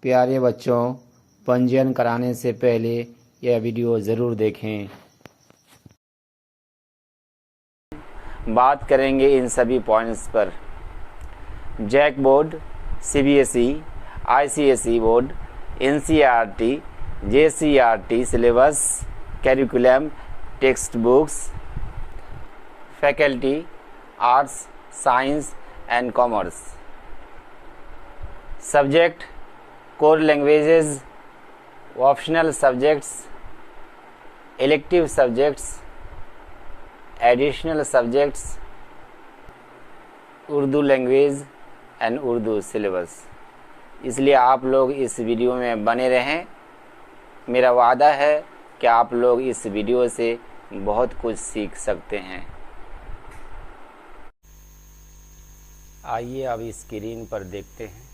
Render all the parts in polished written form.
प्यारे बच्चों, पंजीयन कराने से पहले यह वीडियो ज़रूर देखें। बात करेंगे इन सभी पॉइंट्स पर। JAC board, CBSE, ICSE board, NCERT, JCERT syllabus, curriculum, text books, faculty, arts, science and commerce, subject, core languages, optional subjects, elective subjects, additional subjects, Urdu language and Urdu syllabus. इसलिए आप लोग इस वीडियो में बने रहें। मेरा वादा है कि आप लोग इस वीडियो से बहुत कुछ सीख सकते हैं। आइए अब स्क्रीन पर देखते हैं।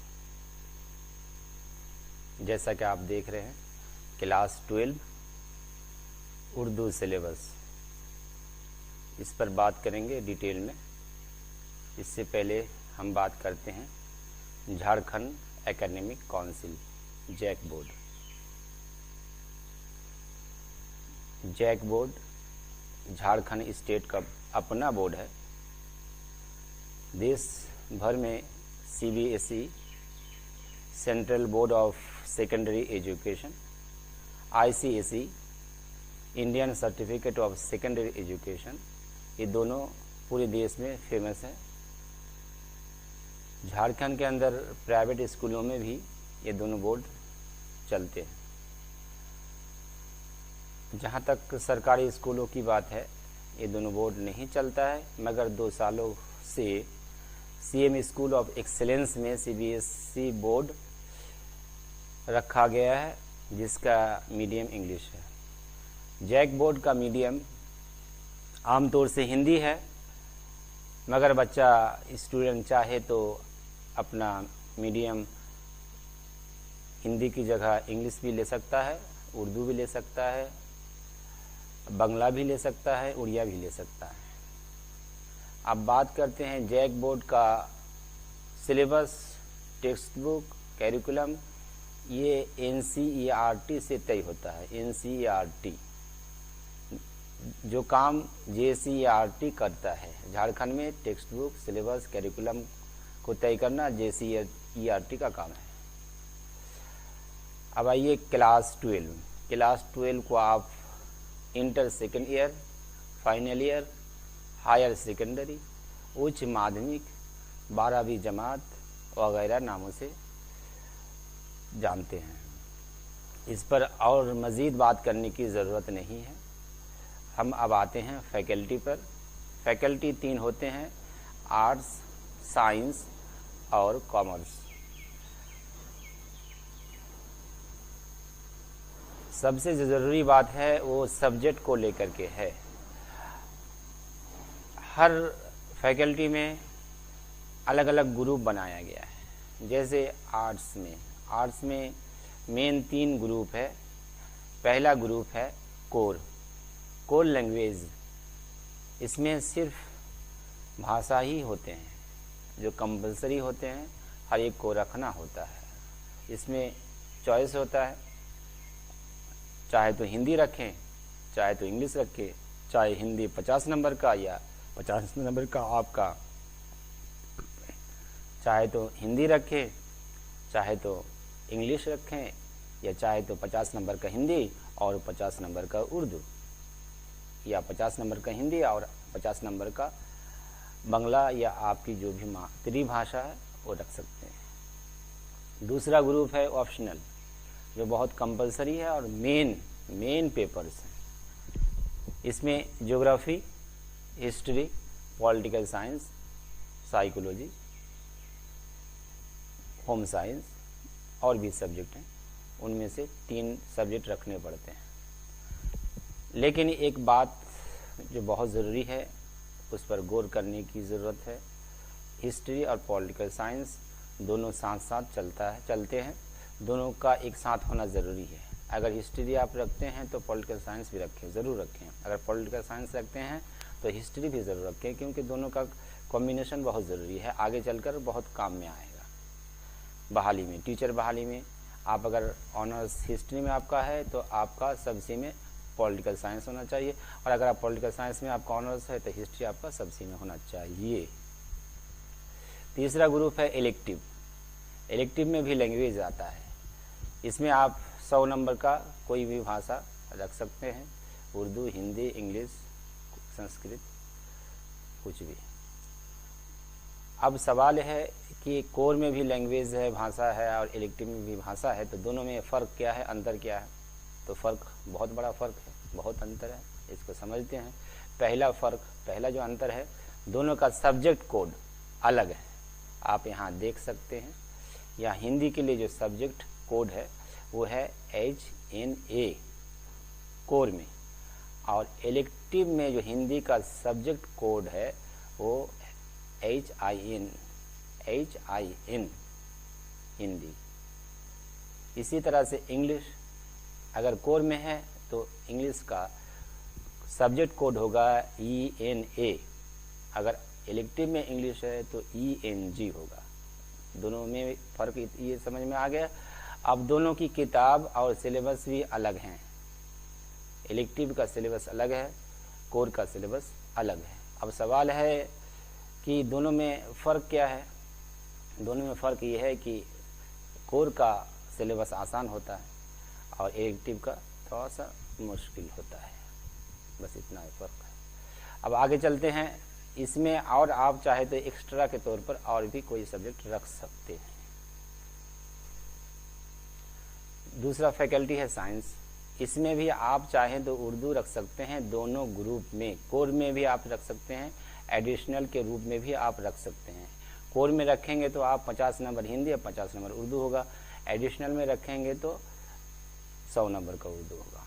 जैसा कि आप देख रहे हैं, क्लास 12 उर्दू सिलेबस, इस पर बात करेंगे डिटेल में। इससे पहले हम बात करते हैं Jharkhand Academic Council, JAC board. JAC board Jharkhand state का अपना बोर्ड है। देश भर में CBSE, Central Board of Secondary Education, ICSE, Indian Certificate of Secondary Education, ये दोनों पूरे देश में फेमस है। झारखंड के अंदर प्राइवेट स्कूलों में भी ये दोनों बोर्ड चलते हैं। जहाँ तक सरकारी स्कूलों की बात है, ये दोनों बोर्ड नहीं चलता है, मगर 2 सालों से सीएम स्कूल ऑफ एक्सेलेंस में सीबीएसई बोर्ड रखा गया है, जिसका मीडियम इंग्लिश है। जैक बोर्ड का मीडियम आमतौर से हिंदी है, मगर बच्चा स्टूडेंट चाहे तो अपना मीडियम हिंदी की जगह इंग्लिश भी ले सकता है, उर्दू भी ले सकता है, बंगला भी ले सकता है, उड़िया भी ले सकता है। अब बात करते हैं जैक बोर्ड का सिलेबस, टेक्स्ट बुक, कैरिकुलम। ये एनसीईआरटी से तय होता है। एनसीईआरटी जो काम जेसीईआरटी करता है, झारखंड में टेक्स्ट बुक, सिलेबस, कैरिकुलम को तय करना जेसीईआरटी का काम है। अब आइए क्लास 12। क्लास 12 को आप inter second year, final year, higher secondary, उच्च माध्यमिक, 12वीं जमात वगैरह नामों से जानते हैं। इस पर और मज़ीद बात करने की ज़रूरत नहीं है। हम अब आते हैं फैकल्टी पर। फैकल्टी 3 होते हैं, आर्ट्स, साइंस और कॉमर्स। सबसे ज़रूरी बात है वो सब्जेक्ट को लेकर के है। हर फैकल्टी में अलग अलग ग्रुप बनाया गया है। जैसे आर्ट्स में मेन 3 ग्रुप है। पहला ग्रुप है कोर लैंग्वेज। इसमें सिर्फ भाषा ही होते हैं जो कंपलसरी होते हैं, हर एक को रखना होता है। इसमें चॉइस होता है, चाहे तो हिंदी रखें, चाहे तो इंग्लिश रखें, चाहे हिंदी 50 नंबर का या 50 नंबर का आपका, चाहे तो हिंदी रखें, चाहे तो इंग्लिश रखें, या चाहे तो 50 नंबर का हिंदी और 50 नंबर का उर्दू, या 50 नंबर का हिंदी और 50 नंबर का बंगला, या आपकी जो भी मातृभाषा है वो रख सकते हैं। दूसरा ग्रुप है ऑप्शनल, जो बहुत कंपलसरी है और मेन पेपर्स हैं। इसमें geography, history, political science, psychology, home science और भी सब्जेक्ट हैं। उनमें से 3 सब्जेक्ट रखने पड़ते हैं। लेकिन एक बात जो बहुत ज़रूरी है, उस पर गौर करने की ज़रूरत है। हिस्ट्री और पॉलिटिकल साइंस दोनों साथ साथ चलते हैं। दोनों का एक साथ होना ज़रूरी है। अगर हिस्ट्री आप रखते हैं तो पॉलिटिकल साइंस भी रखें, ज़रूर रखें। अगर पॉलिटिकल साइंस रखते हैं तो हिस्ट्री भी ज़रूर रखें, क्योंकि दोनों का कॉम्बिनेशन बहुत ज़रूरी है। आगे चलकर बहुत काम में आएगा। बहाली में, टीचर बहाली में आप अगर ऑनर्स हिस्ट्री में आपका है तो आपका सबसे में पॉलिटिकल साइंस होना चाहिए, और अगर आप पॉलिटिकल साइंस में आपका ऑनर्स है तो हिस्ट्री आपका सबसे में होना चाहिए। तीसरा ग्रुप है इलेक्टिव। इलेक्टिव में भी लैंग्वेज आता है। इसमें आप 100 नंबर का कोई भी भाषा रख सकते हैं, उर्दू, हिंदी, इंग्लिश, संस्कृत, कुछ भी। अब सवाल है कि कोर में भी लैंग्वेज है, भाषा है, और इलेक्टिव में भी भाषा है, तो दोनों में फ़र्क क्या है, अंतर क्या है? तो फ़र्क बहुत बड़ा फ़र्क है, बहुत अंतर है, इसको समझते हैं। पहला जो अंतर है, दोनों का सब्जेक्ट कोड अलग है। आप यहाँ देख सकते हैं, या हिंदी के लिए जो सब्जेक्ट कोड है वो है HNA कोर में, और इलेक्टिव में जो हिंदी का सब्जेक्ट कोड है वो HIN हिंदी। इसी तरह से इंग्लिश अगर कोर में है तो इंग्लिश का सब्जेक्ट कोड होगा ENA, अगर इलेक्टिव में इंग्लिश है तो ENG होगा। दोनों में फ़र्क ये समझ में आ गया। अब दोनों की किताब और सिलेबस भी अलग हैं। इलेक्टिव का सिलेबस अलग है, कोर का सिलेबस अलग है। अब सवाल है कि दोनों में फ़र्क क्या है? दोनों में फ़र्क ये है कि कोर का सिलेबस आसान होता है और इलेक्टिव का थोड़ा सा मुश्किल होता है, बस इतना ही फ़र्क है। अब आगे चलते हैं। इसमें और आप चाहे तो एक्स्ट्रा के तौर पर और भी कोई सब्जेक्ट रख सकते हैं। दूसरा फैकल्टी है साइंस। इसमें भी आप चाहें तो उर्दू रख सकते हैं, दोनों ग्रुप में। कोर में भी आप रख सकते हैं, एडिशनल के रूप में भी आप रख सकते हैं। कोर में रखेंगे तो आप 50 नंबर हिंदी और 50 नंबर उर्दू होगा। एडिशनल में रखेंगे तो 100 नंबर का उर्दू होगा।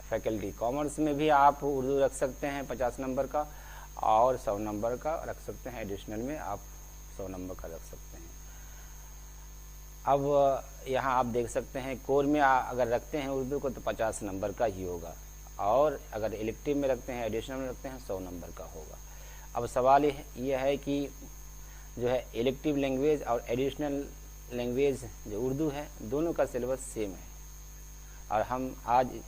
फैकल्टी कॉमर्स में भी आप उर्दू रख सकते हैं 50 नंबर का, और 100 नंबर का रख सकते हैं। एडिशनल में आप 100 नंबर का रख सकते हैं। अब यहाँ आप देख सकते हैं, कोर में अगर रखते हैं उर्दू को तो 50 नंबर का ही होगा, और अगर इलेक्टिव में रखते हैं, एडिशनल में रखते हैं, 100 नंबर का होगा। अब सवाल ये है कि जो है इलेक्टिव लैंग्वेज और एडिशनल लैंग्वेज जो उर्दू है, दोनों का सिलेबस सेम है, और हम आज